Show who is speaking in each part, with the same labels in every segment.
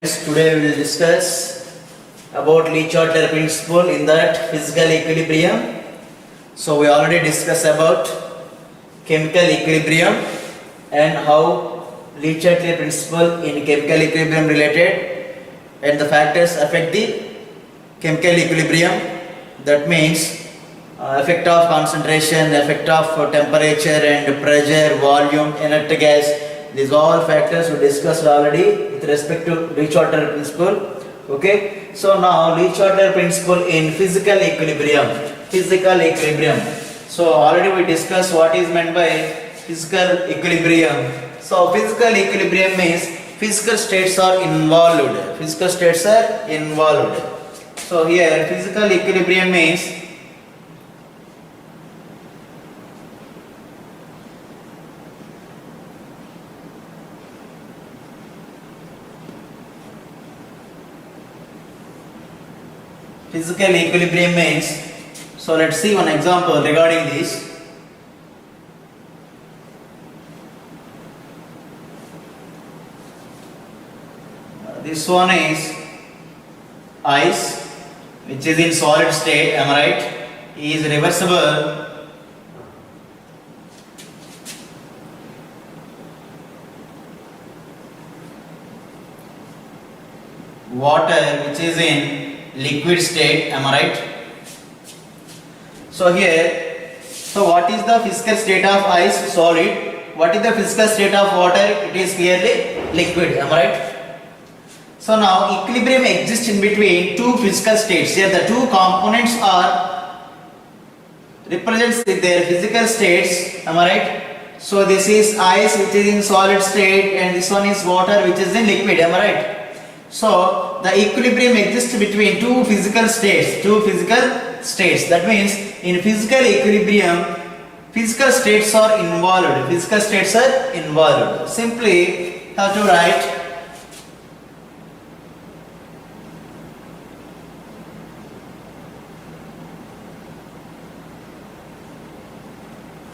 Speaker 1: Today we will discuss about Lee-Charter principle in that physical equilibrium. So we already discussed about chemical equilibrium and how Lee-Charter principle in chemical equilibrium related and the factors affect the chemical equilibrium. That means effect of concentration, effect of temperature and pressure, volume, inert gas. These all factors we discussed already with respect to Lee-Charter principle. Okay, so now Lee-Charter principle in physical equilibrium. Physical equilibrium. So already we discussed what is meant by physical equilibrium. So physical equilibrium means physical states are involved. Physical states are involved. So here physical equilibrium means physical equilibrium means, so let's see one example regarding this. This one is ice which is in solid state, am I right? Is reversible. Water which is in liquid state, am I right? So here, so what is the physical state of ice? Solid. What is the physical state of water? It is clearly liquid, am I right? So now equilibrium exists in between two physical states. Here the two components are represents their physical states, am I right? So this is ice which is in solid state and this one is water which is in liquid, am I right? So the equilibrium exists between two physical states. That means in physical equilibrium, physical states are involved. Physical states are involved. Simply have to write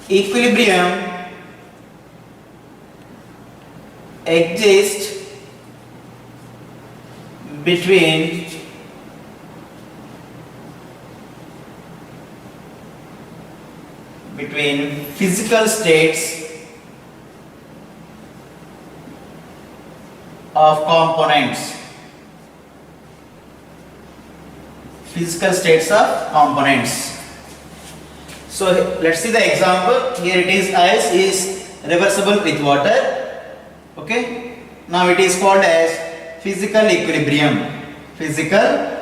Speaker 1: equilibrium exists between physical states of components. Physical states of components. So let's see the example. Here it is ice is reversible with water. Okay. Now it is called as physical equilibrium. Physical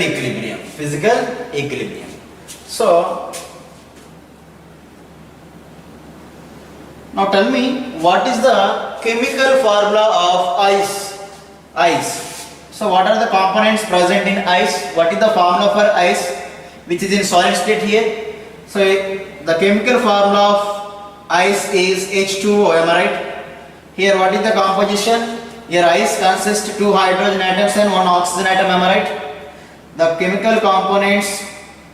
Speaker 1: equilibrium. Physical equilibrium. So now tell me what is the chemical formula of ice. So what are the components present in ice? What is the formula for ice which is in solid state here? So the chemical formula of ice is H2O, am I right? Here what is the composition? Here ice consists of 2 hydrogen atoms and 1 oxygen atom, am I right? The chemical components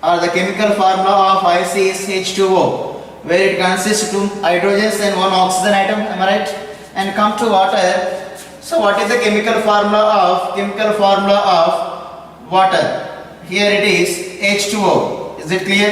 Speaker 1: or the chemical formula of ice is H2O, where it consists of 2 hydrogens and 1 oxygen atom, am I right? And come to water. So what is the chemical formula of water? Here it is H2O. Is it clear?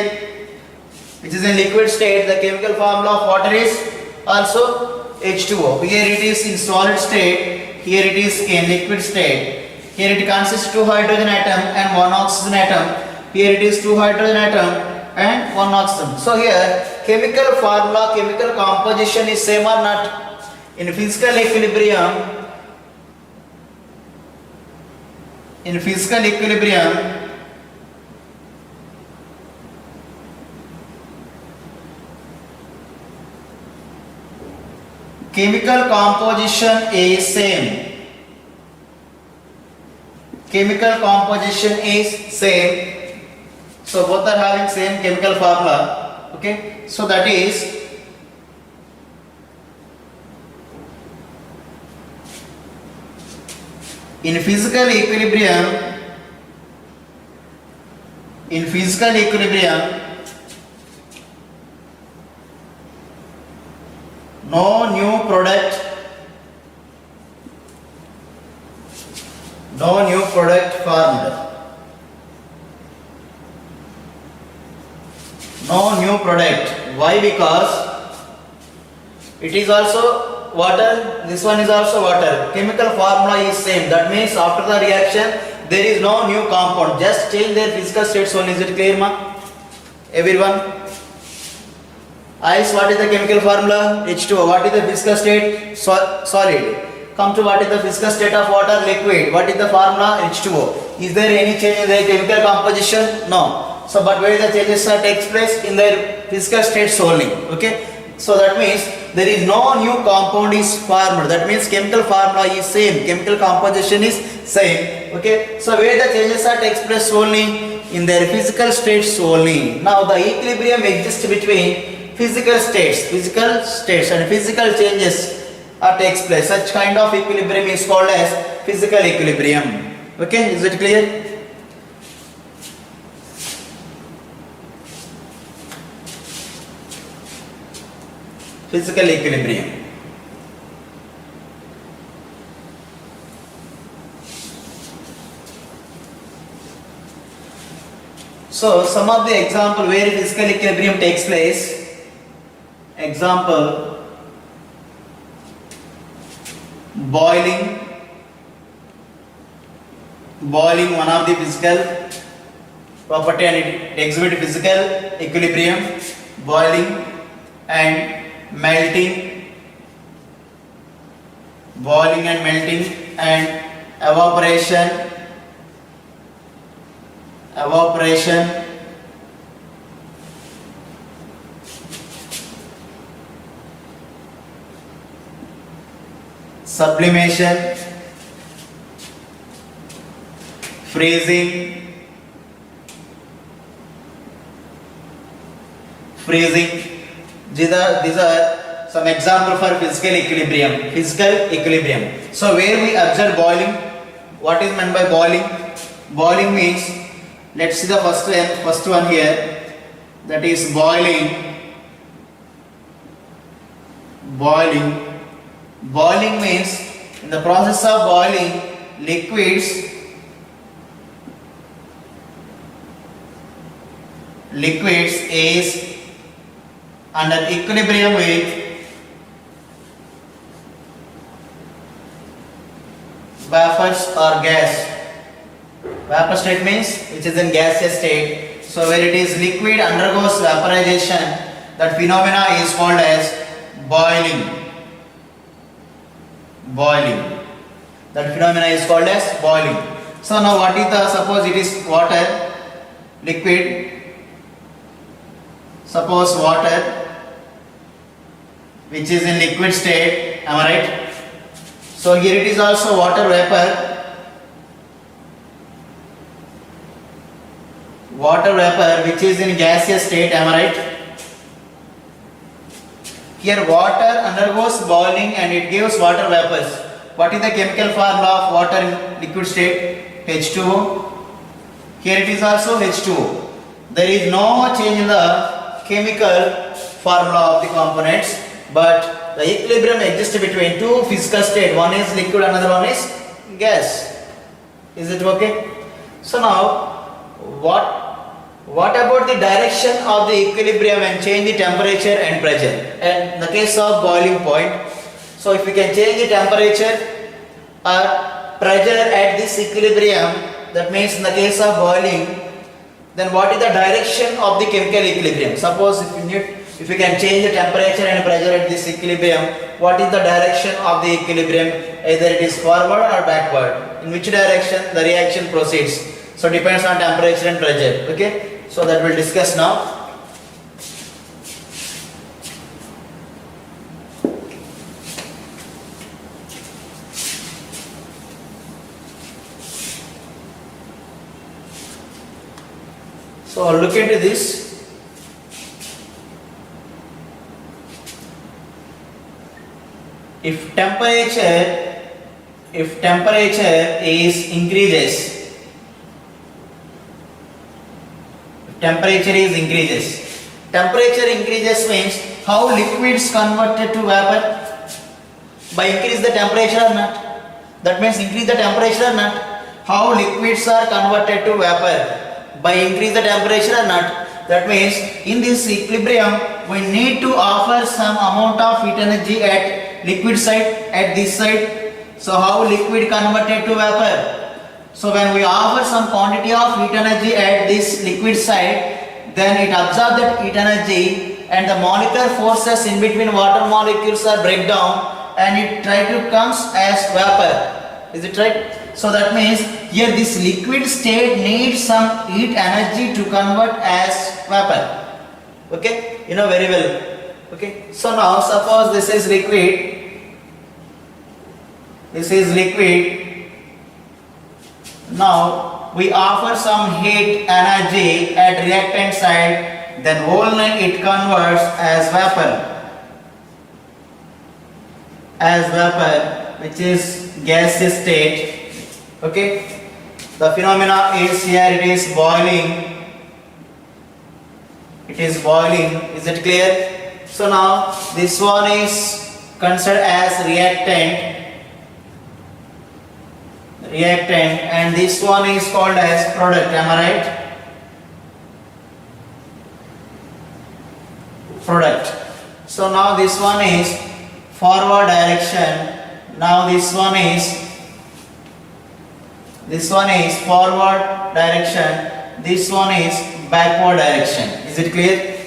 Speaker 1: Which is in liquid state. The chemical formula of water is also H2O. Here it is in solid state. Here it is in liquid state. Here it consists of 2 hydrogen atom and 1 oxygen atom. Here it is 2 hydrogen atom and 1 oxygen. So here chemical formula, chemical composition is same or not? In physical equilibrium, chemical composition is same. So both are having same chemical formula. Okay. So that is in physical equilibrium, in physical equilibrium, no new product formed. No new product. Why? Because it is also water, this one is also water. Chemical formula is same. That means after the reaction there is no new compound. Just change their physical states only. Is it clear, ma? Everyone? Ice, what is the chemical formula? H2O. What is the physical state? Solid. Come to what is the physical state of water? Liquid. What is the formula? H2O. Is there any change in their chemical composition? No. So, but where the changes takes place? In their physical states only. Okay. So that means there is no new compound is formed. That means chemical formula is same. Chemical composition is same. Okay. So where the changes takes place only? In their physical states only. Now the equilibrium exists between physical states and physical changes takes place. Such kind of equilibrium is called as physical equilibrium. Okay, is it clear? Physical equilibrium. So some of the example where physical equilibrium takes place. Example, boiling, one of the physical property and it exhibits physical equilibrium. Boiling and melting, and evaporation, sublimation, freezing, these are some example for physical equilibrium. So where we observe boiling, what is meant by boiling? Boiling means, let's see the first one here, that is boiling. Boiling means in the process of boiling liquids is under equilibrium with vapors or gas. Vapor state means which is in gaseous state. So where it is liquid undergoes vaporization, that phenomena is called as boiling. That phenomena is called as boiling. So now what is the, suppose it is water, liquid, suppose water which is in liquid state, am I right? So here it is also water vapor. Which is in gaseous state, am I right? Here water undergoes boiling and it gives water vapors. What is the chemical formula of water in liquid state? H2O. Here it is also H2O. There is no change in the chemical formula of the components, but the equilibrium exists between two physical states. One is liquid, another one is gas. Is it okay? So now, what about the direction of the equilibrium and change the temperature and pressure? And in the case of boiling point, so if we can change the temperature or pressure at this equilibrium, that means in the case of boiling, then what is the direction of the chemical equilibrium? Suppose if you can change the temperature and pressure at this equilibrium, what is the direction of the equilibrium? Either it is forward or backward. In which direction the reaction proceeds? So depends on temperature and pressure. Okay, so that we'll discuss now. So look into this. If temperature is increases, temperature is increases. Temperature increases means how liquids converted to vapor? By increase the temperature or not? That means increase the temperature or not? How liquids are converted to vapor? By increase the temperature or not? That means in this equilibrium we need to offer some amount of heat energy at liquid side, at this side. So how liquid converted to vapor? So when we offer some quantity of heat energy at this liquid side, then it absorbs that heat energy and the molecular forces in between water molecules are break down and it try to comes as vapor. Is it right? So that means here this liquid state needs some heat energy to convert as vapor. Okay, you know very well. Okay, so now suppose this is liquid. This is liquid. Now we offer some heat energy at reactant side, then whole it converts as vapor. As vapor, which is gaseous state. Okay, the phenomena is here, it is boiling. It is boiling. Is it clear? So now this one is considered as reactant and this one is called as product. Am I right? Product. So now this one is forward direction. Now this one is forward direction. This one is backward direction. Is it clear?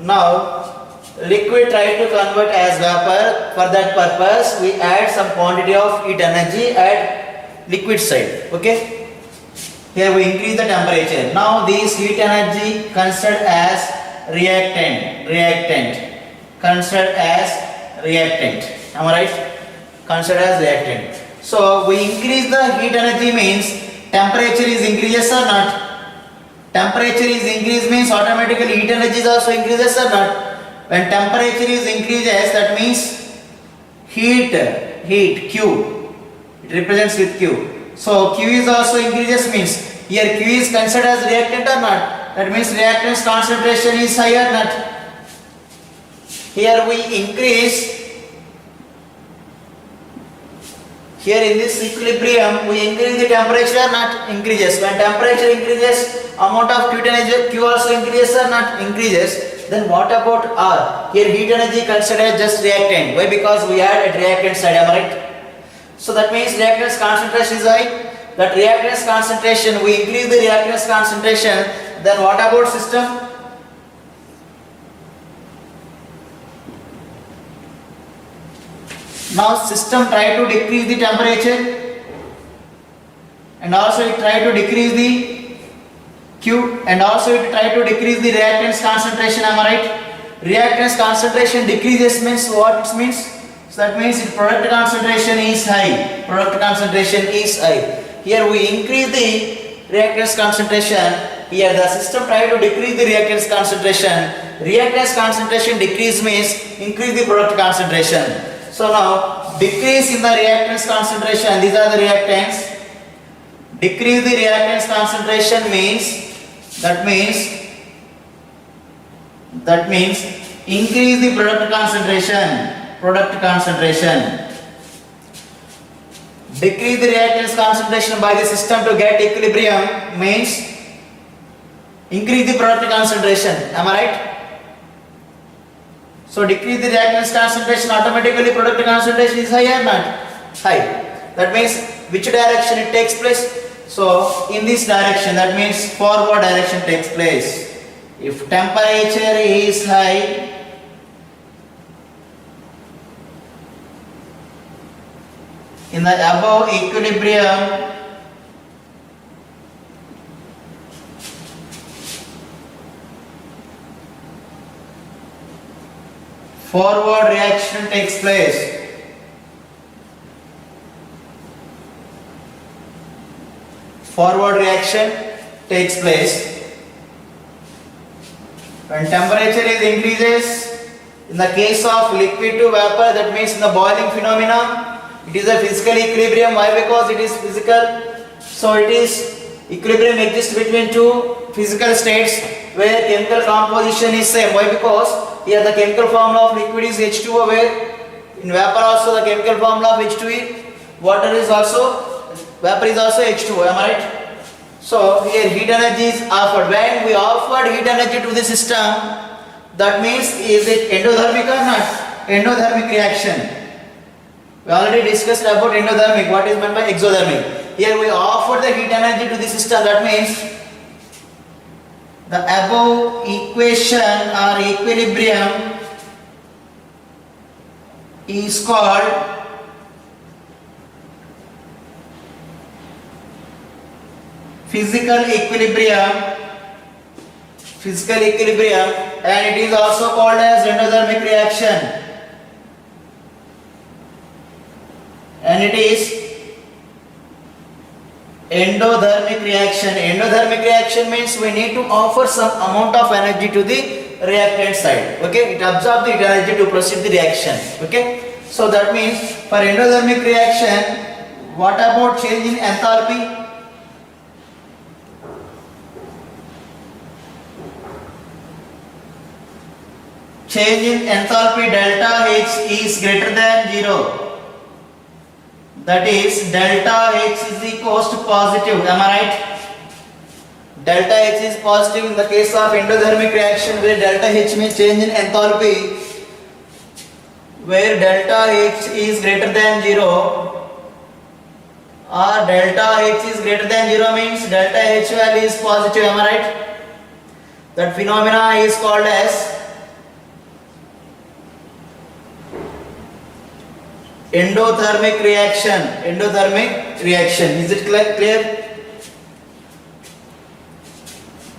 Speaker 1: Now liquid try to convert as vapor. For that purpose we add some quantity of heat energy at liquid side. Okay, here we increase the temperature. Now this heat energy considered as reactant. Considered as reactant. Am I right? Considered as reactant. So we increase the heat energy means temperature is increases or not? Temperature is increased means automatically heat energy is also increases or not? When temperature is increases, that means heat Q. It represents with Q. So Q is also increases means here Q is considered as reactant or not? That means reactant's concentration is higher or not? Here we increase. Here in this equilibrium we increase the temperature or not? Increases. When temperature increases, amount of heat energy Q also increases or not? Increases. Then what about R? Here heat energy considered just reactant. Why? Because we add at reactant side. Am I right? So that means reactant's concentration is high. That reactant's concentration, we increase the reactant's concentration. Then what about system? Now system try to decrease the temperature and also it try to decrease the Q and also it try to decrease the reactant's concentration. Am I right? Reactant's concentration decreases means what it means? So that means its product concentration is high. Product concentration is high. Here we increase the reactant's concentration. Here the system try to decrease the reactant's concentration. Reactant's concentration decrease means increase the product concentration. So now decrease in the reactant's concentration. These are the reactants. Decrease the reactant's concentration means that means increase the product concentration. Decrease the reactant's concentration by the system to get equilibrium means increase the product concentration. Am I right? So decrease the reactant's concentration, automatically product concentration is higher or not? High. That means which direction it takes place? So in this direction, that means forward direction takes place. If temperature is high, in the above equilibrium, forward reaction takes place. Forward reaction takes place. When temperature is increases, in the case of liquid to vapor, that means in the boiling phenomena, it is a physical equilibrium. Why? Because it is physical. So it is Equilibrium exists between two physical states where chemical composition is same. Why? Because here the chemical formula of liquid is H2O, where in vapor also the chemical formula of H2 water is also, vapor is also H2O. Am I right? So here heat energy is offered. When we offered heat energy to the system, that means is it endothermic or not? Endothermic reaction. We already discussed about endothermic. What is meant by exothermic? Here we offer the heat energy to the system. That means the above equation or equilibrium is called physical equilibrium, and it is also called as endothermic reaction. And it is endothermic reaction. Endothermic reaction means we need to offer some amount of energy to the reactant side. Okay, it absorbs the energy to proceed the reaction. Okay, so that means for endothermic reaction, what about change in enthalpy? Change in enthalpy delta H is greater than 0. That is delta H is equals to positive. Am I right? Delta H is positive in the case of endothermic reaction, where delta H means change in enthalpy, where delta H is greater than 0, or delta H is greater than 0 means delta H value is positive. Am I right? That phenomena is called as endothermic reaction. Endothermic reaction. Is it clear?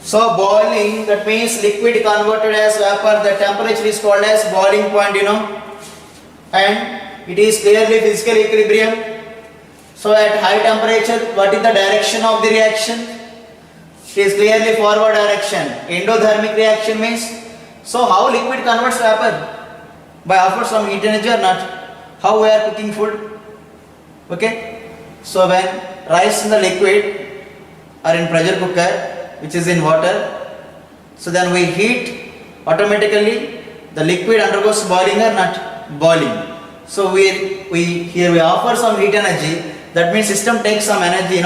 Speaker 1: So boiling, that means liquid converted as vapor. The temperature is called as boiling point, and it is clearly physical equilibrium. So at high temperature, what is the direction of the reaction? It is clearly forward direction. Endothermic reaction means, so how liquid converts vapor? By offer some heat energy or not? How we are cooking food? Okay, so when rice in the liquid or in pressure cooker, which is in water, so then we heat, automatically the liquid undergoes boiling or not? Boiling. So we here we offer some heat energy. That means system takes some energy.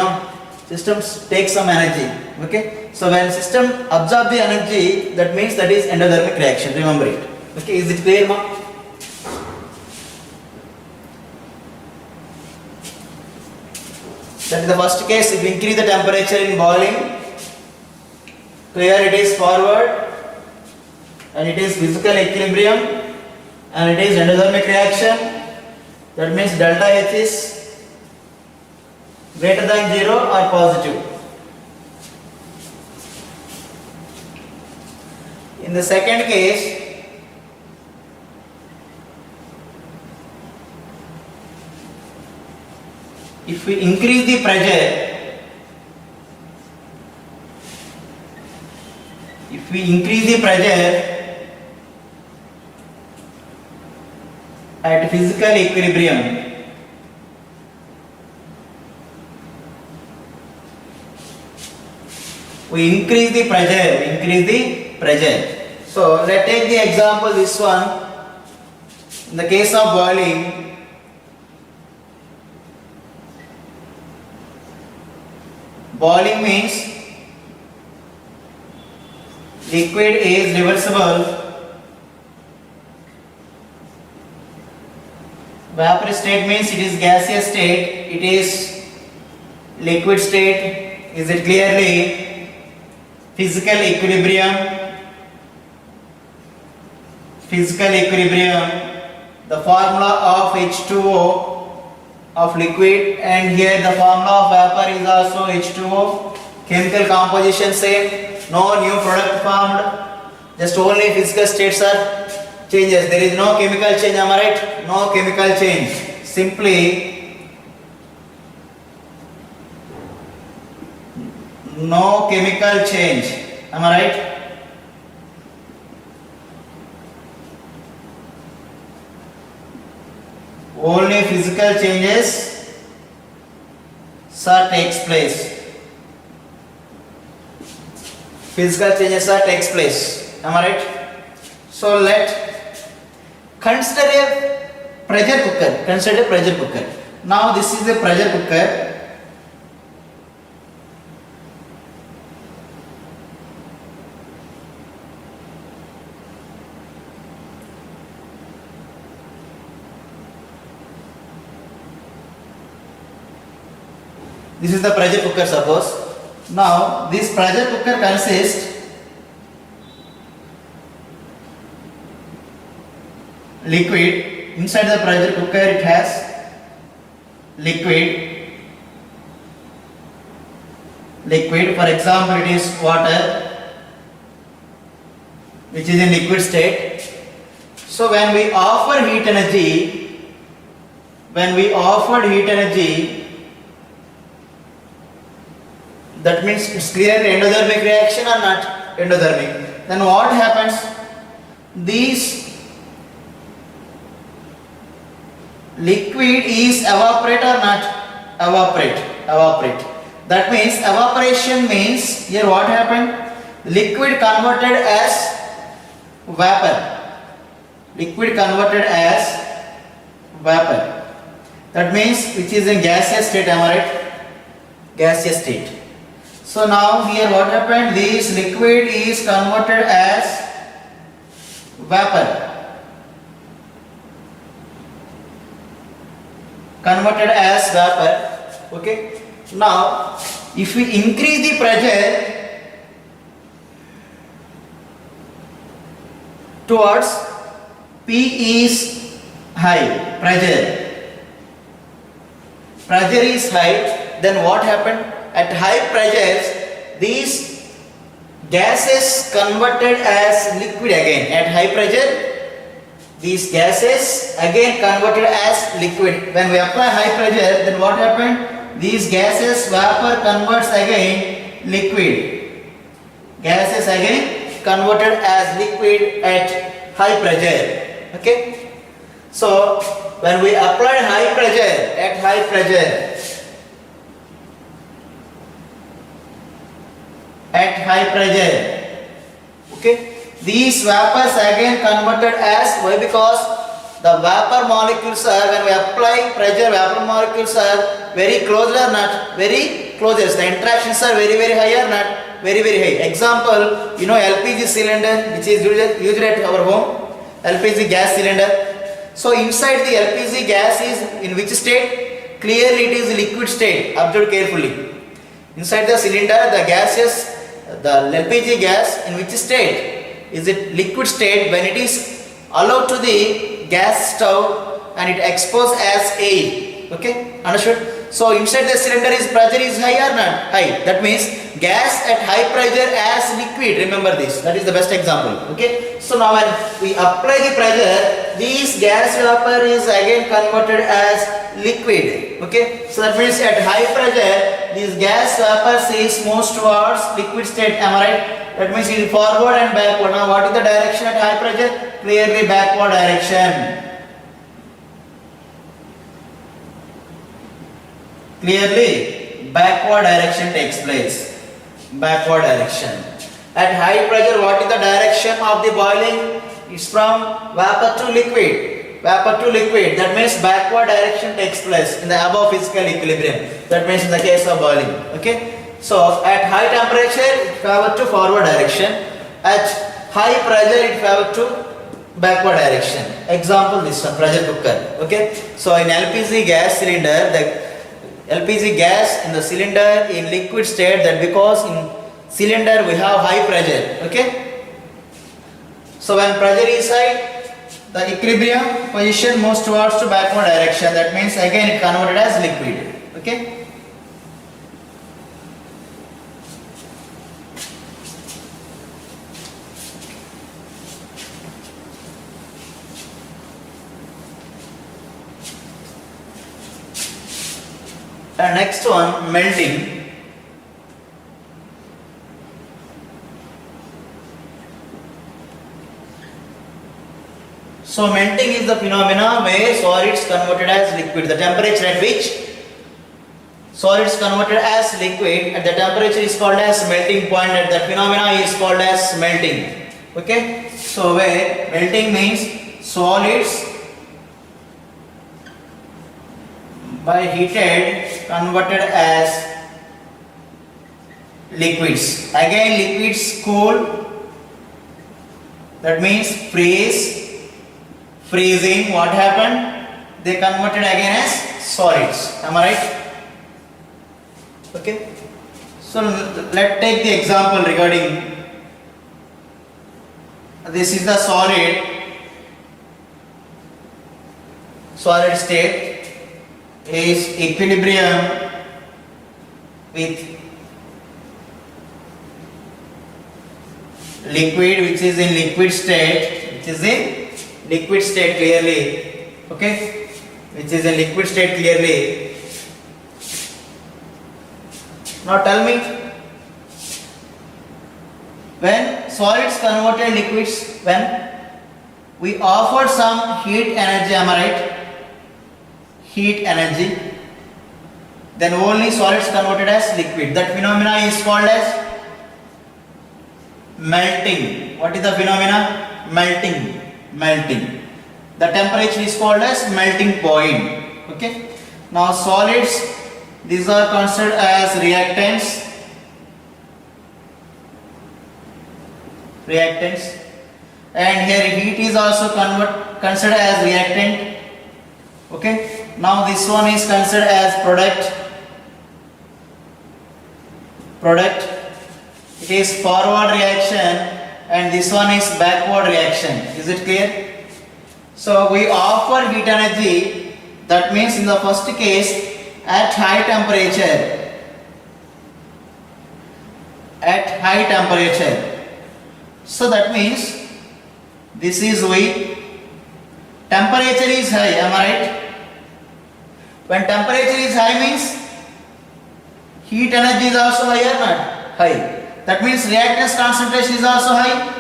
Speaker 1: Systems take some energy. Okay, so when system absorb the energy, that means that is endothermic reaction. Remember it. Okay, is it clear, ma? That is the first case. If we increase the temperature in boiling, so here it is forward, and it is physical equilibrium, and it is endothermic reaction. That means delta H is greater than 0 or positive. In the second case, if we increase the pressure, at physical equilibrium, we increase the pressure. So let's take the example, this one. In the case of boiling, boiling means liquid is reversible. Vapor state means it is gaseous state, it is liquid state. Is it clearly physical equilibrium? The formula of H2O of liquid, and here the formula of vapor is also H2O. Chemical composition same, no new product formed, just only physical states are changes. There is no chemical change. Am I right? No chemical change. Simply no chemical change. Am I right? Only physical changes takes place. physical changes are takes place. Am I right? So let consider a pressure cooker. Consider a pressure cooker. Now this is a pressure cooker. This is the pressure cooker, suppose. Now this pressure cooker consists liquid. Inside the pressure cooker it has liquid. For example, it is water, which is in liquid state. So when we offer heat energy, that means it's clearly endothermic reaction or not endothermic. Then what happens? These liquid is evaporate or not? Evaporate. That means evaporation means here what happened? Liquid converted as vapor. That means which is in gaseous state, am I right? Gaseous state. So now here what happened? This liquid is converted as vapor. Okay. Now if we increase the pressure towards P is high, pressure is high, then what happened? At high pressures, these gases converted as liquid again. At high pressure, these gases again converted as liquid. When we apply high pressure, then what happened? These gases, vapor converts again liquid. Gases again converted as liquid at high pressure. Okay. So when we apply high pressure, okay, these vapors again converted as, why? Because the vapor molecules are, when we apply pressure, vapor molecules are very close or not? Very close. The interactions are very high or not? Very high. Example, LPG cylinder, which is used at our home, LPG gas cylinder. So inside the LPG gas is in which state? Clearly it is liquid state. Observe carefully. Inside the cylinder, the gases, the LPG gas in which state? Is it liquid state when it is allowed to the gas stove and it exposed as air. Okay, understood? So inside the cylinder is pressure is high or not? High. That means gas at high pressure as liquid. Remember this. That is the best example. Okay. So now when we apply the pressure, this gas vapor is again converted as liquid. Okay. So that means at high pressure, this gas vapor is moves towards liquid state. Am I right? That means it is forward and backward. Now what is the direction at high pressure? Clearly backward direction. Clearly backward direction takes place. Backward direction. At high pressure, what is the direction of the boiling? It's from vapor to liquid. Vapor to liquid. That means backward direction takes place in the above physical equilibrium. That means in the case of boiling. Okay. So at high temperature, it favor to forward direction. At high pressure, it favor to backward direction. Example, this one, pressure cooker. Okay. So in LPG gas cylinder, the LPG gas in the cylinder in liquid state, that because in cylinder we have high pressure. Okay. So when pressure is high, the equilibrium position moves towards to backward direction. That means again it converted as liquid. Okay. And next one, melting. So melting is the phenomena where solids converted as liquid. The temperature at which solids converted as liquid at the temperature is called as melting point, and that phenomena is called as melting. Okay, so where melting means solids by heated converted as liquids. Again liquids cool, that means freezing. What happened? They converted again as solids. Am I right? Okay, so let's take the example regarding this is the solid state is equilibrium with liquid which is in liquid state, clearly. Okay, which is in liquid state clearly. Now tell me, when solids converted liquids, when we offered some heat energy, am I right? Heat energy, then only solids converted as liquid. That phenomena is called as melting. What is the phenomena? Melting. The temperature is called as melting point. Okay. Now solids, these are considered as reactants, and here heat is also considered as reactant. Okay, now this one is considered as product. It is forward reaction, and this one is backward reaction. Is it clear? So we offer heat energy, that means in the first case at high temperature. So that means this is V. Temperature is high, am I right? When temperature is high means heat energy is also high or not? High. That means reactants concentration is also high.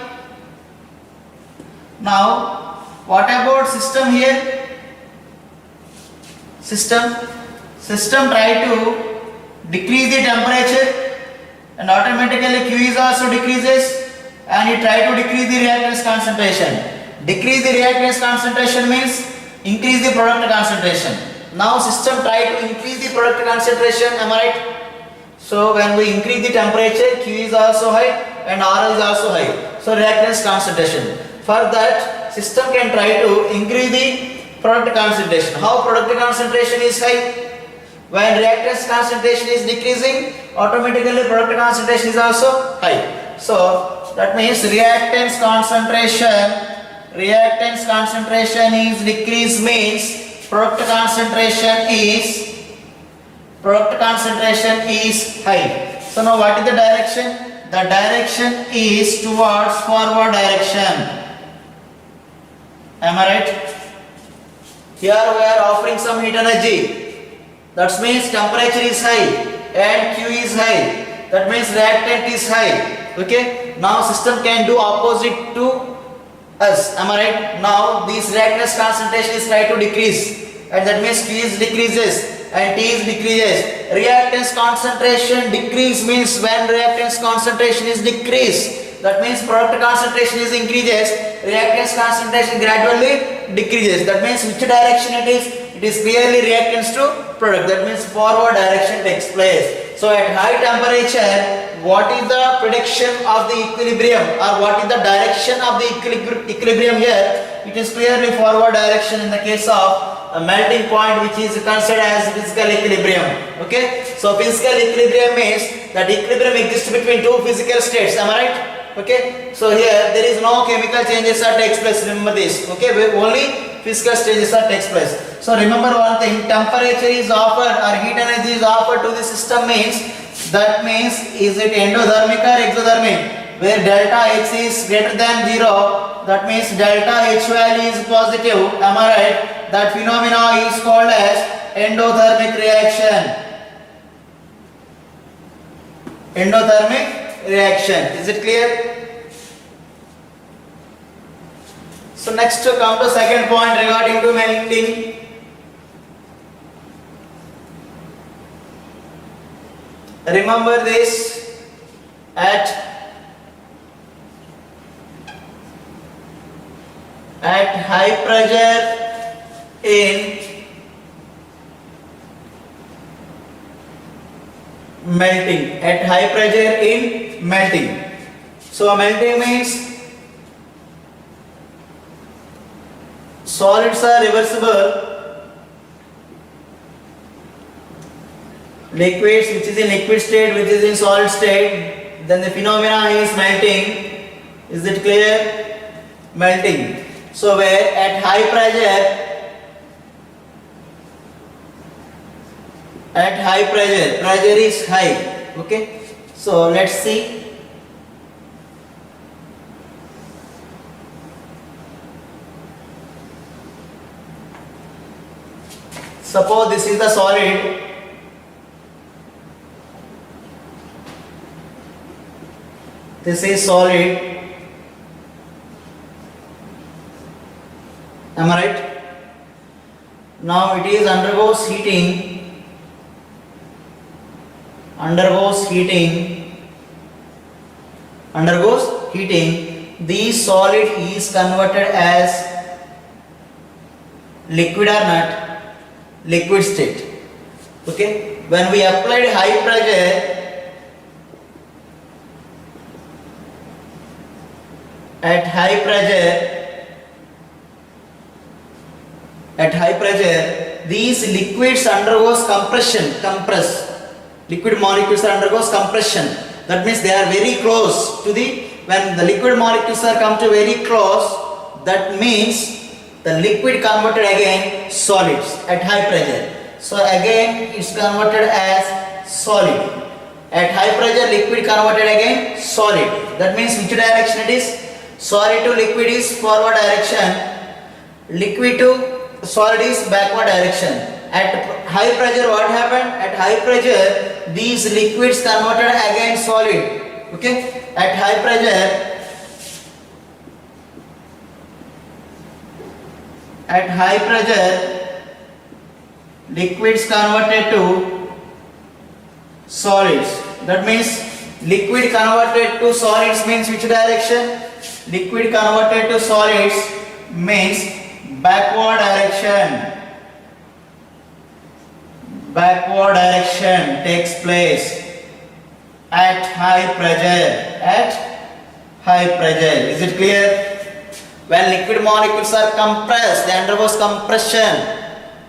Speaker 1: Now, what about system here? System try to decrease the temperature, and automatically Q is also decreases, and it try to decrease the reactants concentration. Decrease the reactants concentration means increase the product concentration. Now system try to increase the product concentration, am I right? So when we increase the temperature, Q is also high and R is also high. So reactants concentration. For that, system can try to increase the product concentration. How product concentration is high? When reactants concentration is decreasing, automatically product concentration is also high. So that means reactants concentration is decreased means product concentration is high. So now what is the direction? The direction is towards forward direction. Am I right? Here we are offering some heat energy. That means temperature is high and Q is high. That means reactant is high. Okay. Now system can do opposite to us. Am I right? Now this reactant's concentration is try to decrease, and that means Q is decreases and T is decreases. Reactant's concentration decrease means when reactant's concentration is decreased, that means product concentration is increases, reactant's concentration gradually decreases. That means which direction it is? It is clearly reactants to product. That means forward direction takes place. So at high temperature, what is the prediction of the equilibrium, or what is the direction of the equilibrium here? It is clearly forward direction in the case of a melting point, which is considered as physical equilibrium. Okay. So physical equilibrium means that equilibrium exists between two physical states. Am I right? Okay. So here there is no chemical changes that takes place. Remember this. Okay. Only physical changes that takes place. So remember one thing, temperature is offered or heat energy is offered to the system means, that means is it endothermic or exothermic? Where delta H is greater than 0, that means delta H value is positive. Am I right? That phenomena is called as endothermic reaction. Endothermic reaction. Is it clear? So next to come to second point regarding to melting. Remember this, at high pressure in melting, at high pressure in melting. So melting means solids are reversible, liquids which is in liquid state, which is in solid state, then the phenomena is melting. Is it clear? Melting. So where at high pressure, pressure is high. Okay. So let's see. Suppose this is the solid. This is solid. Am I right? Now it is undergoes heating. Undergoes heating. The solid is converted as liquid or not? Liquid state. Okay. When we applied high pressure, at high pressure, these liquids undergoes liquid molecules undergoes compression. That means they are very close to when the liquid molecules are come to very close, that means the liquid converted again solids at high pressure. So again it's converted as solid. At high pressure, liquid converted again solid. That means which direction it is? Solid to liquid is forward direction, liquid to solid is backward direction. At high pressure, what happened? At high pressure, these liquids converted again solid. Okay? At high pressure, liquids converted to solids. That means liquid converted to solids means which direction? Liquid converted to solids means backward direction. Backward direction takes place at high pressure. Is it clear? When liquid molecules are compressed, they undergoes compression.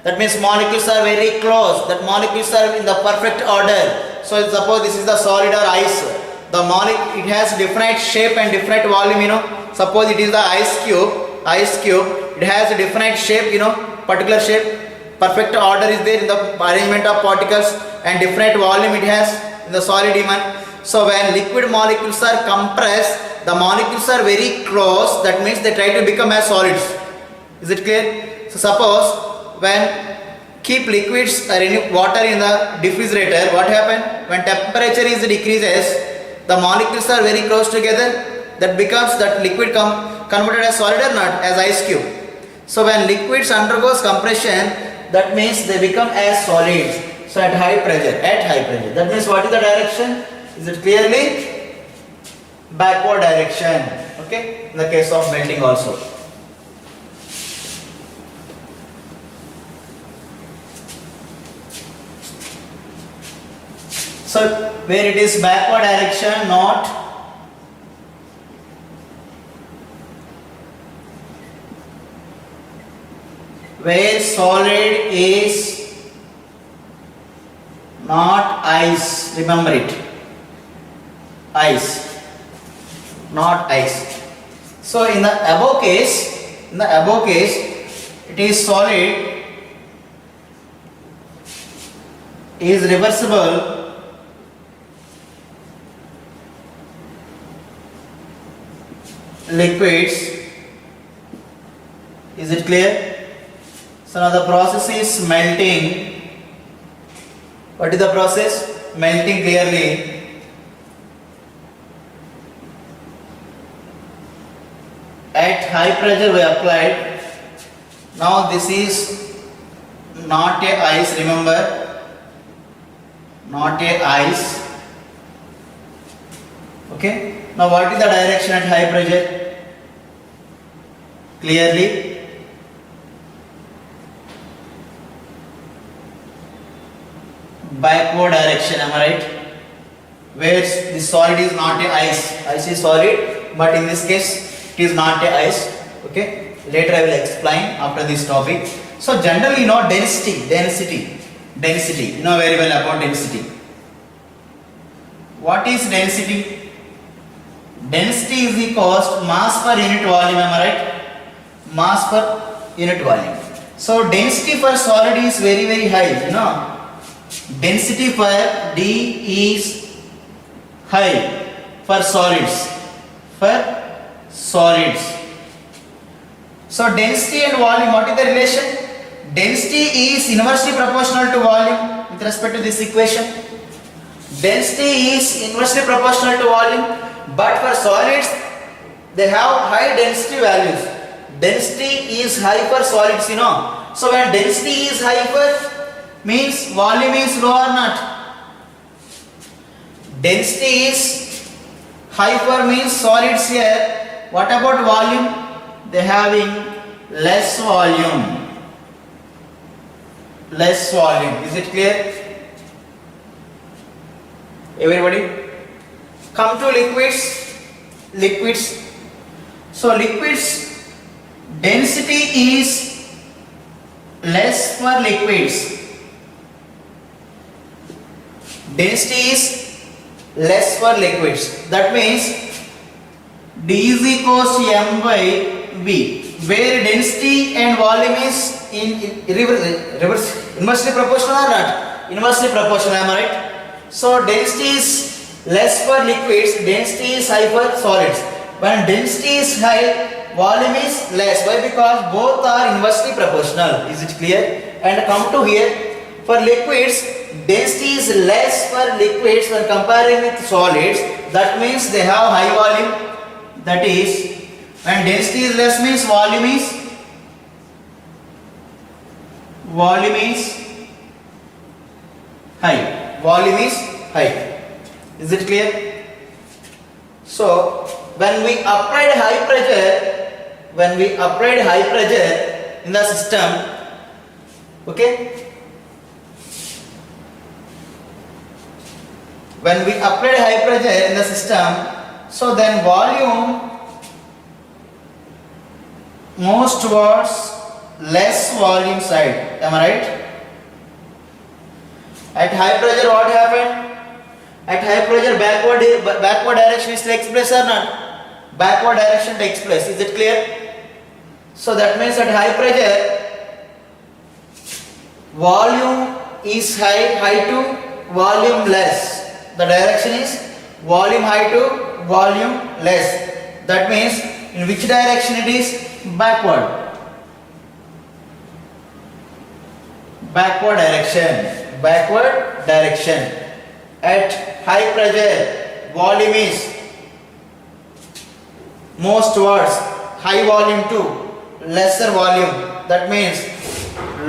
Speaker 1: That means molecules are very close. That molecules are in the perfect order. So suppose this is the solid or ice. The molecule, it has different shape and different volume, Suppose it is the ice cube, it has a different shape, particular shape. Perfect order is there in the arrangement of particles and different volume it has in the solid even. So when liquid molecules are compressed, the molecules are very close. That means they try to become as solids. Is it clear? So suppose when keep liquids or any water in the refrigerator, what happen? When temperature is decreases, the molecules are very close together. That becomes that liquid converted as solid or not? As ice cube. So when liquids undergoes compression, that means they become as solids. So at high pressure. That means what is the direction? Is it clearly backward direction? Okay. In the case of melting also. So where it is backward direction, not where solid is not ice. Remember it. Ice, not ice. So in the above case, it is solid is reversible, liquids. Is it clear? So now the process is melting. What is the process? Melting clearly. At high pressure we applied. Now this is not a ice, remember. Not a ice. Okay, now what is the direction at high pressure? Clearly, backward direction, am I right? Where the solid is not a ice. Ice is solid, but in this case it is not a ice. Okay, later I will explain after this topic. So generally, you know, density, you know very well about density. What is density? Density is the cost mass per unit volume, am I right? Mass per unit volume. So density for solid is very high, you know. Density for D is high for solids. So density and volume, what is the relation? Density is inversely proportional to volume with respect to this equation. Density is inversely proportional to volume, but for solids they have high density values. Density is high for solids, you know. So when density is high for means volume is low or not? Density is high for means solids here. What about volume? They having less volume. Is it clear? Everybody? Come to liquids. So liquids, density is less for liquids. That means D is equals to M by V, where density and volume is in reverse inversely proportional or not? Inversely proportional, am I right? So density is less for liquids, density is high for solids. When density is high, volume is less. Why? Because both are inversely proportional. Is it clear? And come to here, for liquids, density is less for liquids when comparing with solids. That means they have high volume. That is, when density is less means volume is high. Is it clear? So when we applied high pressure in the system, okay, when we applied high pressure in the system, so then volume moves towards less volume side, am I right? At high pressure what happened? At high pressure backward direction takes place or not? Backward direction takes place. Is it clear? So that means at high pressure volume is high to volume less. The direction is volume high to volume less. That means in which direction it is? Backward direction. At high pressure volume is moves towards high volume to lesser volume. That means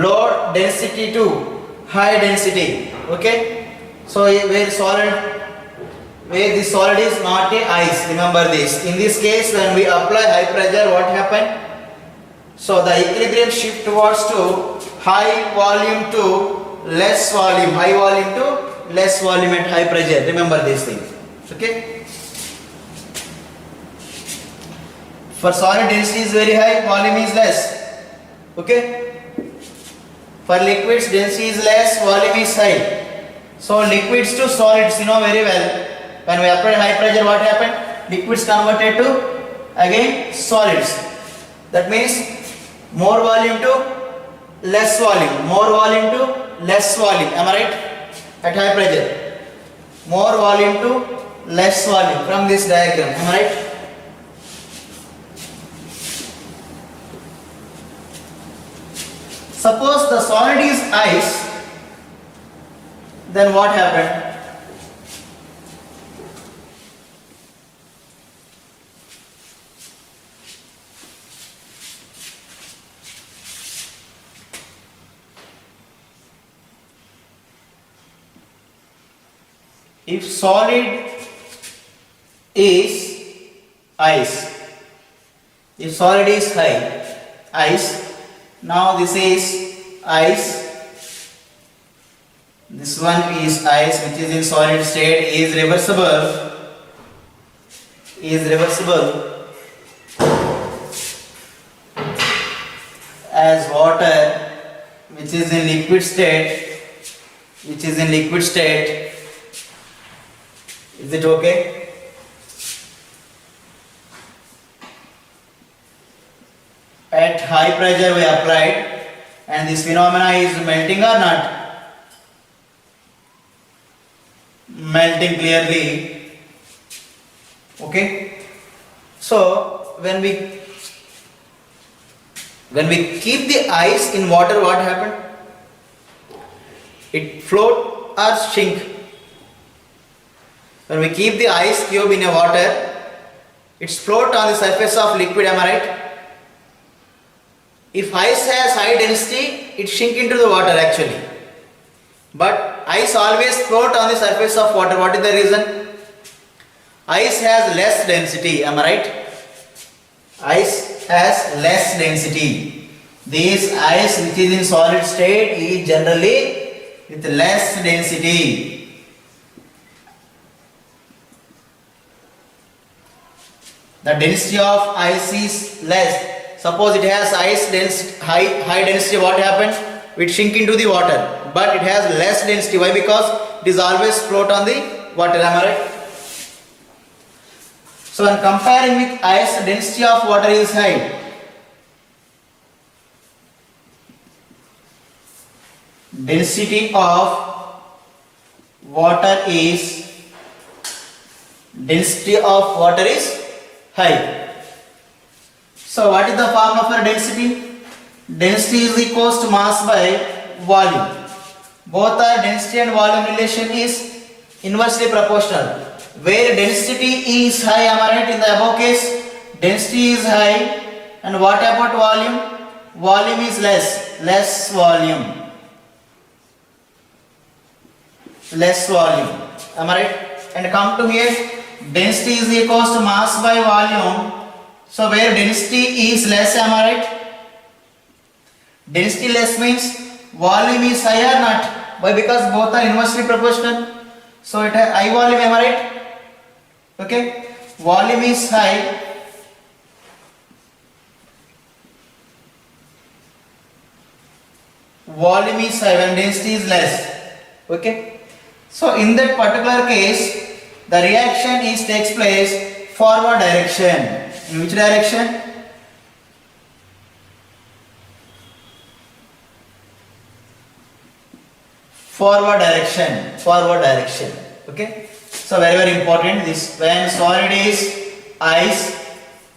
Speaker 1: low density to high density. Okay, so where the solid is not a ice, remember this. In this case, when we apply high pressure, what happened? So the equilibrium shift towards to high volume to less volume, high volume to less volume at high pressure. Remember this thing. Okay. For solid, density is very high, volume is less. Okay. For liquids, density is less, volume is high. So liquids to solids, you know very well. When we apply high pressure, what happened? Liquids converted to again solids. That means more volume to less volume, more volume to less volume. Am I right? At high pressure, more volume to less volume from this diagram. Am I right? Suppose the solid is ice, then what happened? If solid is ice. If solid is high, ice. Now this is ice. This one is ice, which is in solid state, is reversible. Is reversible as water, which is in liquid state. Which is in liquid state. Is it okay? At high pressure we applied, and this phenomena is melting or not? Melting clearly. Okay. So when we keep the ice in water, what happened? It float or shrink. When we keep the ice cube in a water, it's float on the surface of liquid, am I right? If ice has high density, it shrink into the water actually. But ice always float on the surface of water. What is the reason? Ice has less density, am I right? Ice has less density. This ice which is in solid state is generally with less density. The density of ice is less. Suppose it has high density, what happens? It shrink into the water, but it has less density. Why? Because it is always float on the water, am I right? So when comparing with ice, the density of water is high. Density of water is high. So what is the formula for density? Density is equals to mass by volume. Both are density and volume relation is inversely proportional. Where density is high, am I right? In the above case, density is high, and what about volume? Volume is less volume. Less volume, am I right? And come to here, density is equals to mass by volume. So where density is less, am I right? Density less means volume is high or not? Why? Because both are inversely proportional. So it has high volume, am I right? Okay, volume is high. Volume is high when density is less. Okay, so in that particular case, the reaction takes place forward direction. In which direction? Forward direction. Okay, so very important. This when solid is ice,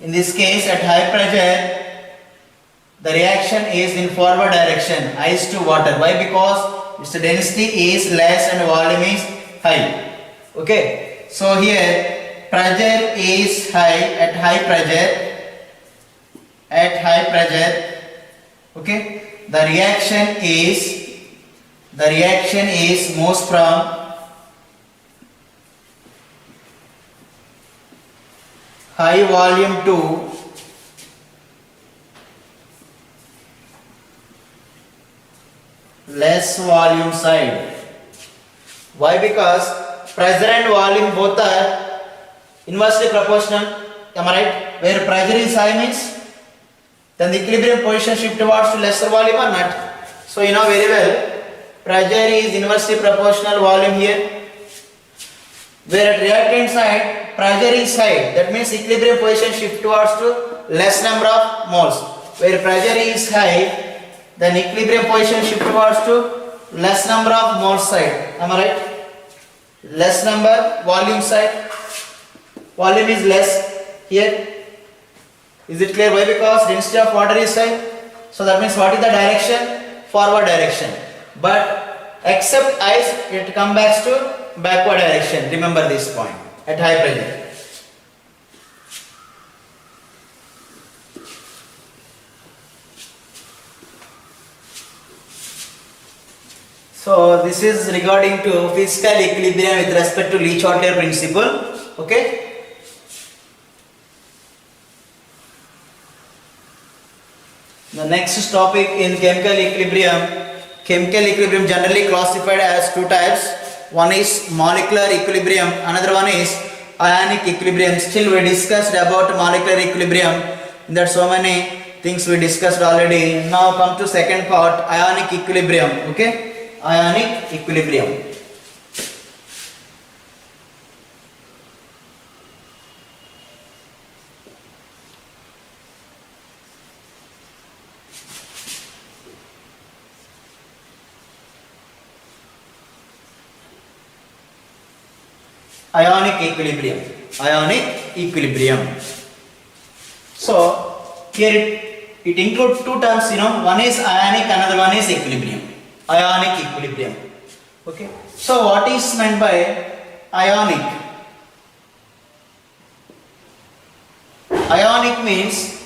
Speaker 1: in this case at high pressure, the reaction is in forward direction, ice to water. Why? Because its density is less and volume is high. Okay, so here pressure is high at high pressure. Okay, the reaction is moves from high volume to less volume side. Why? Because pressure and volume both are inversely proportional, am I right? Where pressure is high means then the equilibrium position shift towards to lesser volume or not? So you know very well, pressure is inversely proportional volume here. Where at reactant side pressure is high, that means equilibrium position shift towards to less number of moles. Where pressure is high, then equilibrium position shift towards to less number of moles side. Am I right? Less number volume side. Volume is less here. Is it clear? Why? Because density of water is high. So that means what is the direction? Forward direction. But except ice, it comes back to backward direction. Remember this point at high pressure. So this is regarding to physical equilibrium with respect to Le Chatelier principle. Okay. The next topic in chemical equilibrium. Chemical equilibrium generally classified as two types. One is molecular equilibrium, another one is ionic equilibrium. Still we discussed about molecular equilibrium. There are so many things we discussed already. Now come to second part, ionic equilibrium. Okay, ionic equilibrium. Ionic equilibrium. Ionic equilibrium. So here it includes two terms, one is ionic, another one is equilibrium. Ionic equilibrium. Okay. So what is meant by ionic? Ionic means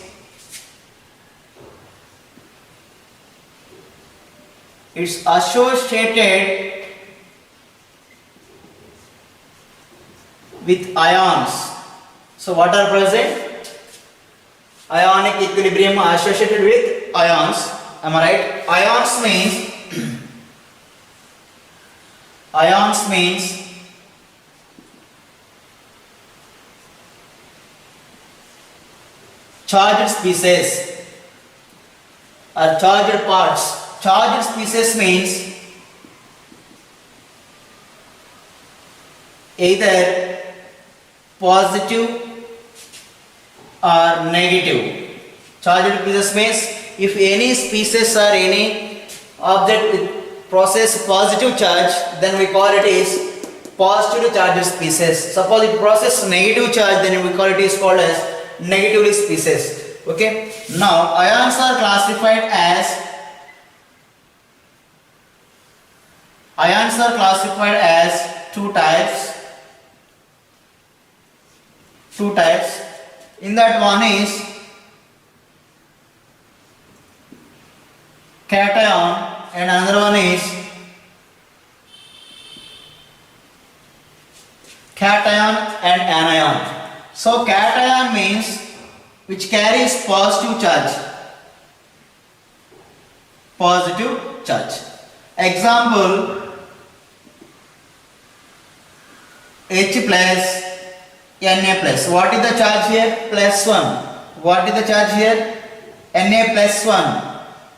Speaker 1: it's associated with ions. So what are present? Ionic equilibrium associated with ions. Am I right? Ions means charged species or charged parts. Charged species means either positive or negative. Charged species means if any species or any object with process positive charge, then we call it is positively charged species. Suppose it process negative charge, then we call it is called as negatively species. Okay. Now ions are classified as two types. In that one is cation and another one is cation and anion. So cation means which carries positive charge. Example, H plus Na plus. What is the charge here? Plus 1. What is the charge here? Na plus 1.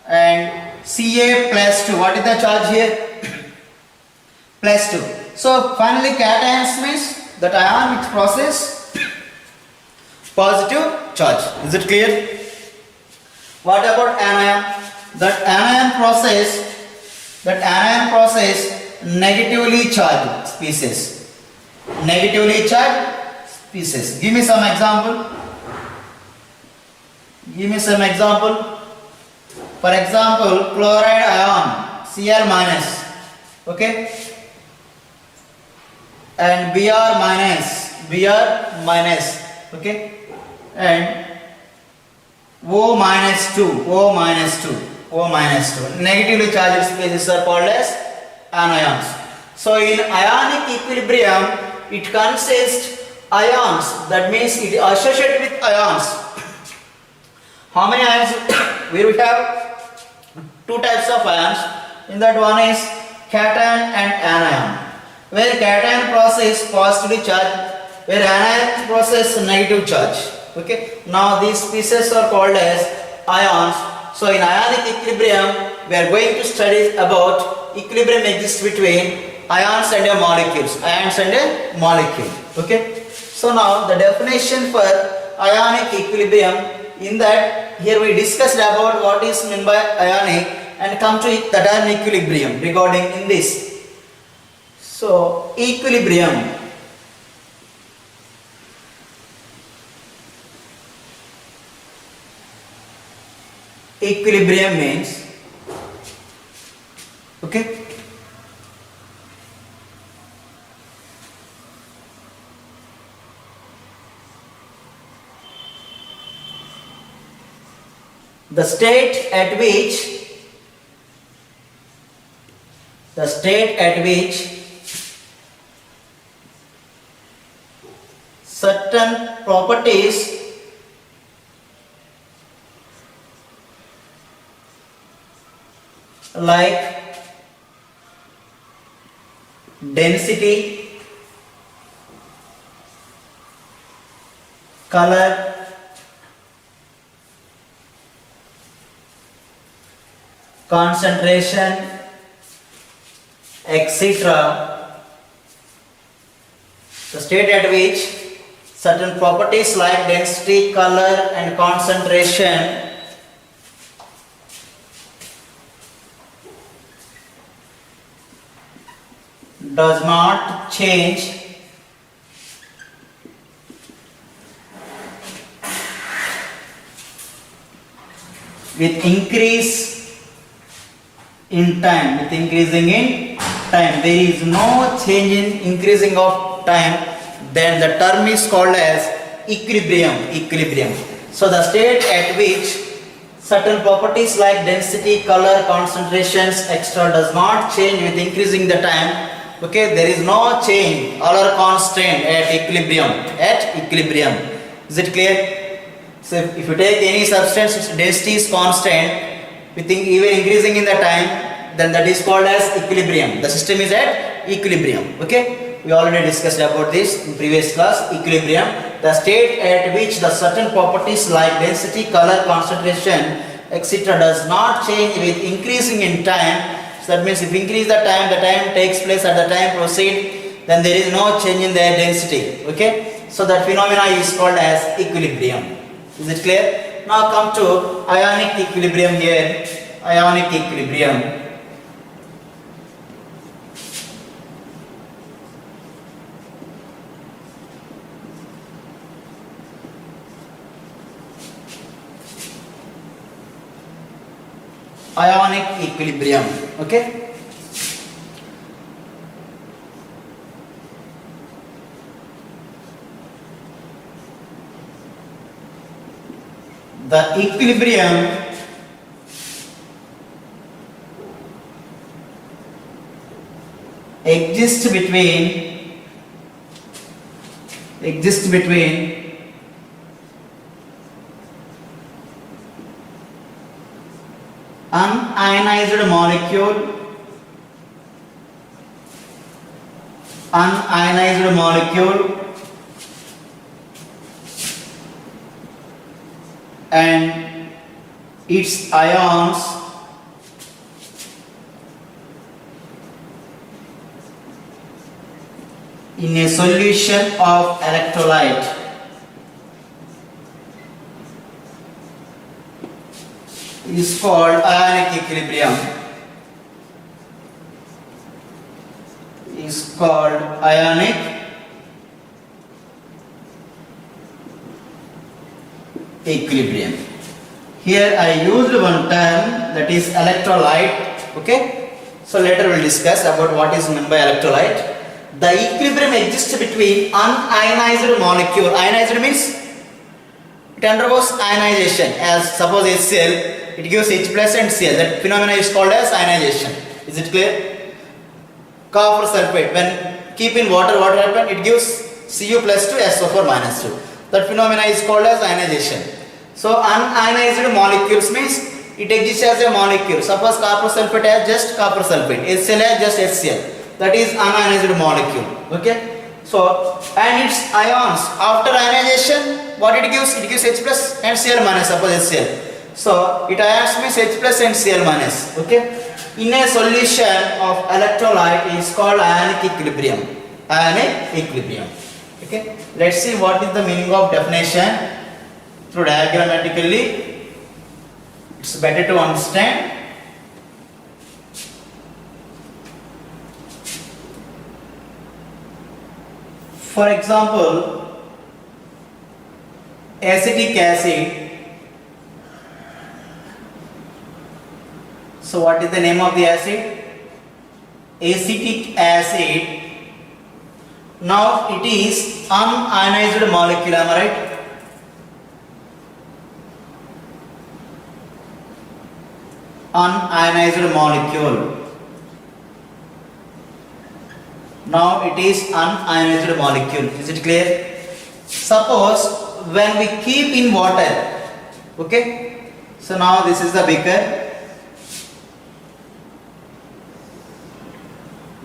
Speaker 1: And Ca plus 2. What is the charge here? Plus 2. So finally cations means that ion which process positive charge. Is it clear? What about anion? That anion process negatively charged species. Give me some example. For example, chloride ion, Cl minus, okay, and Br minus, okay, and O minus 2. Negatively charged species are called as anions. So in ionic equilibrium, it consists ions, that means it is associated with ions. How many ions? We will have two types of ions. In that one is cation and anion. Where cation process positively charged, where anion process negative charge. Okay. Now these species are called as ions. So in ionic equilibrium, we are going to study about equilibrium exists between ions and a molecules. Okay. So now the definition for ionic equilibrium, in that here we discussed about what is meant by ionic and come to that ionic equilibrium regarding in this. So equilibrium. Equilibrium means, okay, the state at which certain properties like density, color, concentration, etc. The state at which certain properties like density, color and concentration does not change with increase in time. With increasing in time, there is no change in increasing of time, then the term is called as equilibrium. So the state at which certain properties like density, color, concentrations, etc. does not change with increasing the time. Okay, there is no change, all are constant at equilibrium. Is it clear? So if you take any substance, its density is constant with even increasing in the time, then that is called as equilibrium. The system is at equilibrium. Okay, we already discussed about this in previous class. Equilibrium, the state at which the certain properties like density, color, concentration, etc. does not change with increasing in time. So that means if increase the time takes place at the time proceed, then there is no change in their density. Okay, so that phenomena is called as equilibrium. Is it clear? Now come to ionic equilibrium here. Ionic equilibrium. Ionic equilibrium. Okay. The equilibrium exists between unionized molecule and its ions in a solution of electrolyte. Is called ionic equilibrium. Is called ionic equilibrium. Here I used one term, that is electrolyte. Okay, so later we'll discuss about what is meant by electrolyte. The equilibrium exists between unionized molecule. Ionized means it undergoes ionization. As suppose HCl, it gives H plus and Cl. That phenomena is called as ionization. Is it clear? Copper sulfate, when keep in water, what happens? It gives Cu plus 2 SO4 minus 2. That phenomena is called as ionization. So unionized molecules means it exists as a molecule. Suppose copper sulfate has just copper sulfate, HCl has just HCl. That is unionized molecule. Okay. So and its ions after ionization, what it gives? It gives H plus and Cl minus. Suppose HCl. So it ions means H plus and Cl minus. Okay. In a solution of electrolyte is called ionic equilibrium. Ionic equilibrium. Okay. Let's see what is the meaning of definition through diagrammatically. It's better to understand. For example, acetic acid. So what is the name of the acid? Acetic acid. Now it is unionized molecule, am I right? Unionized molecule. Now it is unionized molecule. Is it clear? Suppose when we keep in water, okay. So now this is the beaker.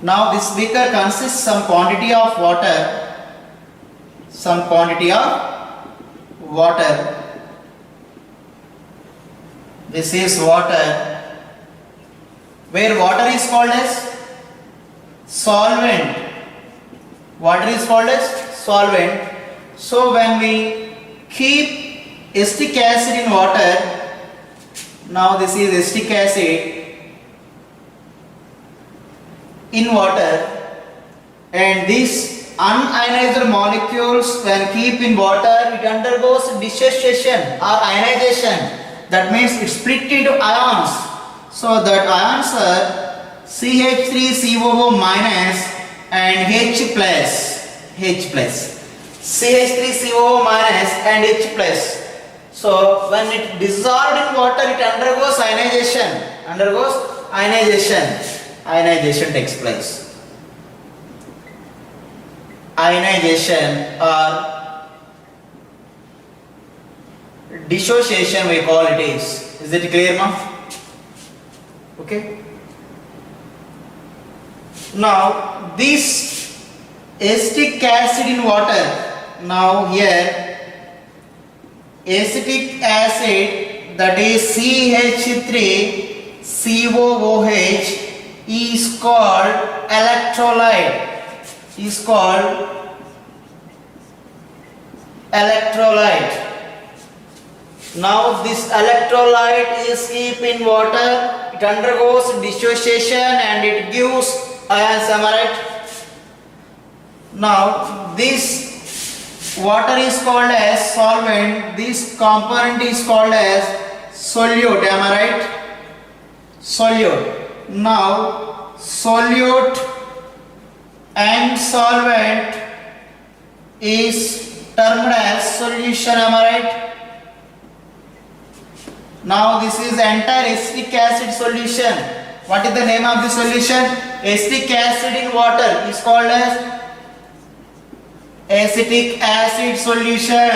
Speaker 1: Now this beaker consists some quantity of water, some quantity of water. This is water, where water is called as solvent. Water is called as solvent. So when we keep acetic acid in water, now this is acetic acid in water, and these unionized molecules when keep in water, it undergoes dissociation or ionization. That means it split into ions. So that ions are CH3COO minus and H plus. CH3COO minus and H plus. So when it dissolved in water, it undergoes ionization. Ionization takes place. Ionization or dissociation we call it is. Is it clear, ma'am? Okay. Now this acetic acid in water. Now here acetic acid, that is CH3COOH, is called electrolyte. Now this electrolyte is kept in water, it undergoes dissociation and it gives ions, am I right? Now this water is called as solvent, this component is called as solute, am I right? Solute. Now solute and solvent is termed as solution, am I right? Now this is entire acetic acid solution. What is the name of the solution? Acetic acid in water is called as acetic acid solution.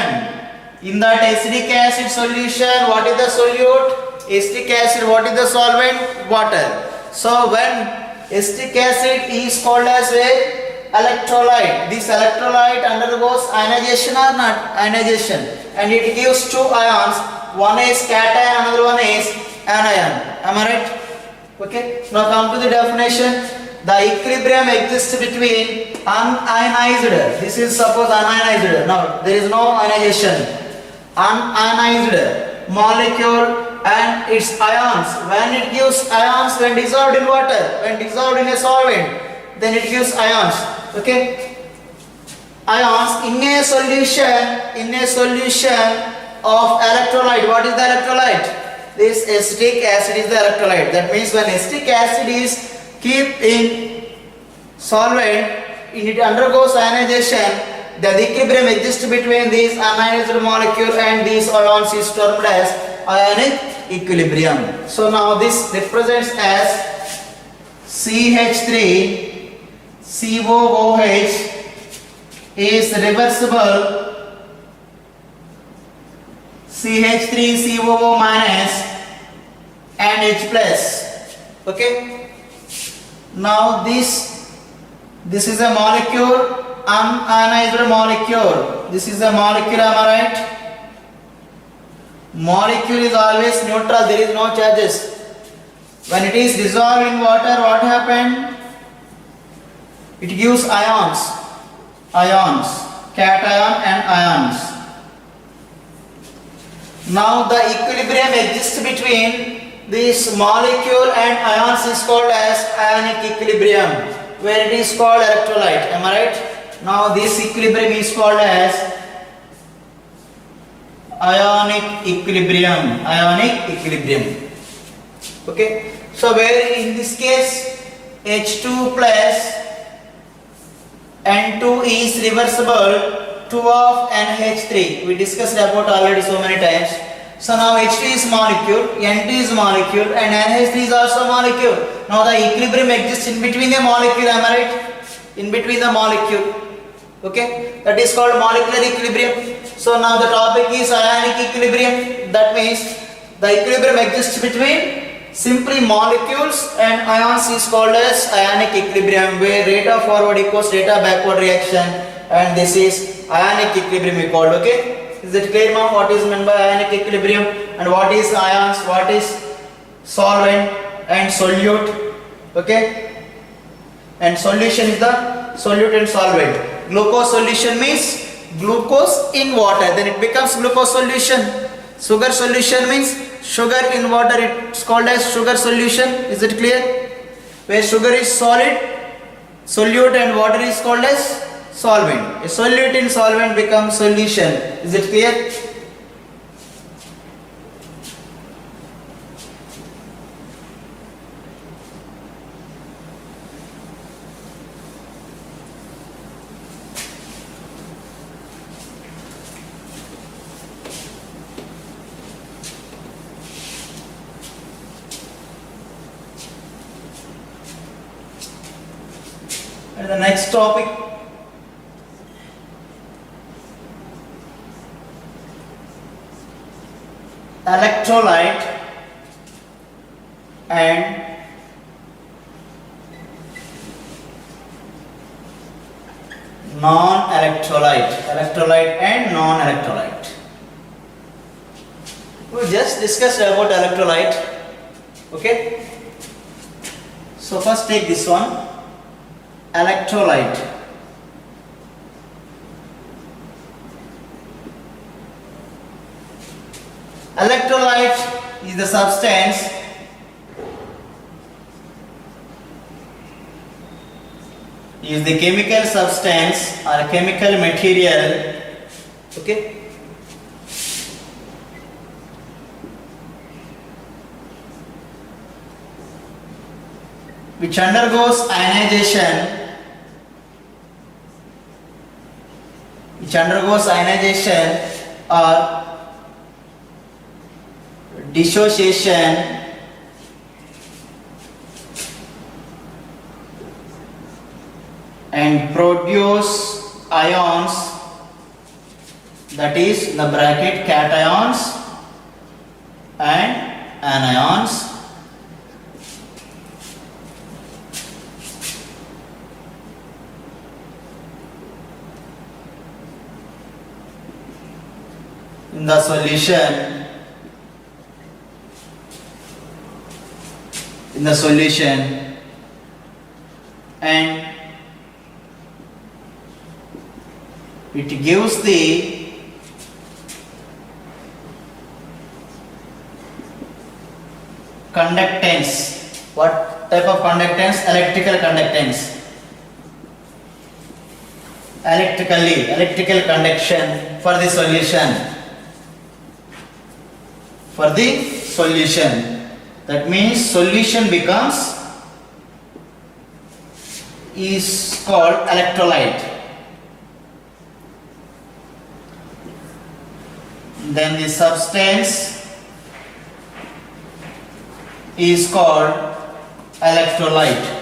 Speaker 1: In that acetic acid solution, what is the solute? Acetic acid. What is the solvent? Water. So when acetic acid is called as a electrolyte, this electrolyte undergoes ionization or not? Ionization, and it gives two ions. One is cation, another one is anion. Am I right? Okay. Now come to the definition. The equilibrium exists between unionized. This is suppose unionized. Now there is no ionization. Unionized molecule and its ions. When it gives ions, when dissolved in water, when dissolved in a solvent, then it gives ions. Okay. Ions in a solution of electrolyte. What is the electrolyte? This acetic acid is the electrolyte. That means when acetic acid is kept in solvent, it undergoes ionization. The equilibrium exists between these ionized molecule and these ions is termed as ionic equilibrium. So now this represents as CH3COOH is reversible CH3COO minus and H plus. Okay. Now this is a molecule, unionized molecule. This is a molecule, am I right? Molecule is always neutral, there is no charges. When it is dissolved in water, what happened? It gives ions, cation and ions. Now the equilibrium exists between this molecule and ions is called as ionic equilibrium, where it is called electrolyte. Am I right? Now this equilibrium is called as ionic equilibrium. Okay. So where in this case H2 plus N2 is reversible 2 of NH3. We discussed about already so many times. So now H2 is molecule, N2 is molecule, and NH3 is also molecule. Now the equilibrium exists in between the molecule, am I right? In between the molecule. Okay, that is called molecular equilibrium. So now the topic is ionic equilibrium. That means the equilibrium exists between simply molecules and ions is called as ionic equilibrium, where rate of forward equals rate of backward reaction, and this is ionic equilibrium we called. Okay, is it clear now what is meant by ionic equilibrium and what is ions, what is solvent and solute? Okay, and solution is the solute and solvent. Glucose solution means glucose in water, then it becomes glucose solution. Sugar solution means sugar in water, it's called as sugar solution. Is it clear? Where sugar is solid, solute, and water is called as solvent. A solute in solvent becomes solution. Is it clear? And the next topic, electrolyte and non-electrolyte. Electrolyte and non-electrolyte. We just discussed about electrolyte. Okay. So first take this one. Electrolyte. Electrolyte is the substance is the chemical substance or chemical material, okay, which undergoes ionization, or dissociation and produce ions, that is the bracket cations and anions. In the solution, and it gives the conductance. What type of conductance? Electrical conductance. Electrical conduction for the solution. That means solution is called electrolyte. Then the substance is called electrolyte.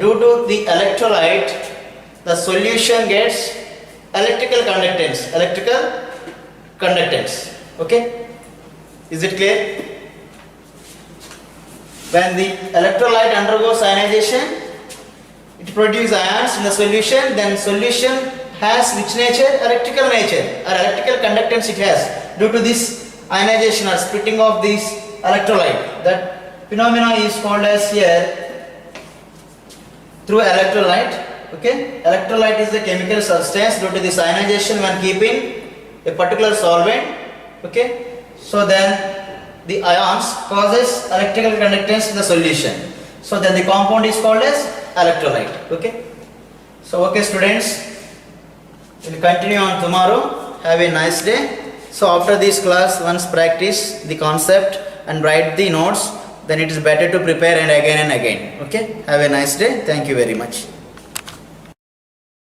Speaker 1: Due to the electrolyte, the solution gets electrical conductance. Okay, is it clear? When the electrolyte undergoes ionization, it produces ions in the solution. Then solution has which nature? Electrical nature or electrical conductance it has. Due to this ionization or splitting of this electrolyte, that phenomena is called as here through electrolyte. Okay, electrolyte is a chemical substance. Due to this ionization, when keeping a particular solvent, okay, so then the ions causes electrical conductance in the solution. So then the compound is called as electrolyte. Okay, so okay students, we'll continue on tomorrow. Have a nice day. So after this class, once practice the concept and write the notes, then it is better to prepare and again. Okay, have a nice day. Thank you very much.